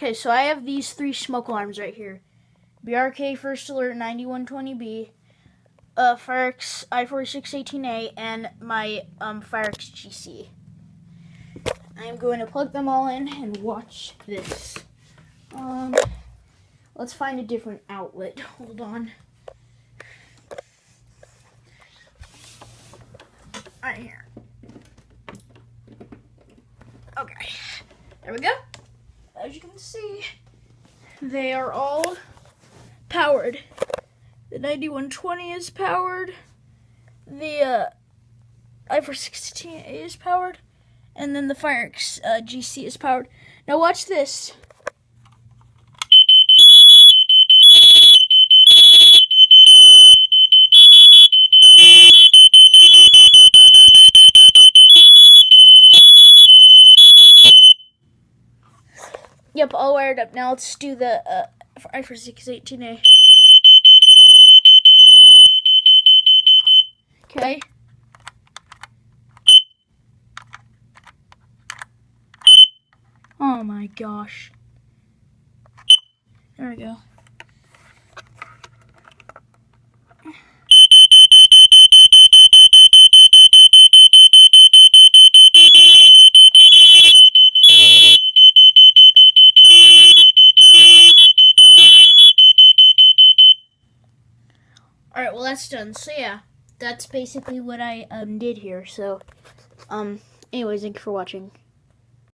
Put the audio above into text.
Okay, so I have these 3 smoke alarms right here. BRK First Alert 9120B, Firex I4618A, and my Firex GC. I'm going to plug them all in and watch this. Let's find a different outlet. Hold on. Right here. Okay. There we go. As you can see, they are all powered. The 9120 is powered. The I4618A is powered. And then the Firex GC is powered. Now watch this. Yep, all wired up. Now let's do the I4618A. Okay. Oh my gosh. There we go. Alright, well that's done. So yeah, that's basically what I did here. So anyways, thank you for watching.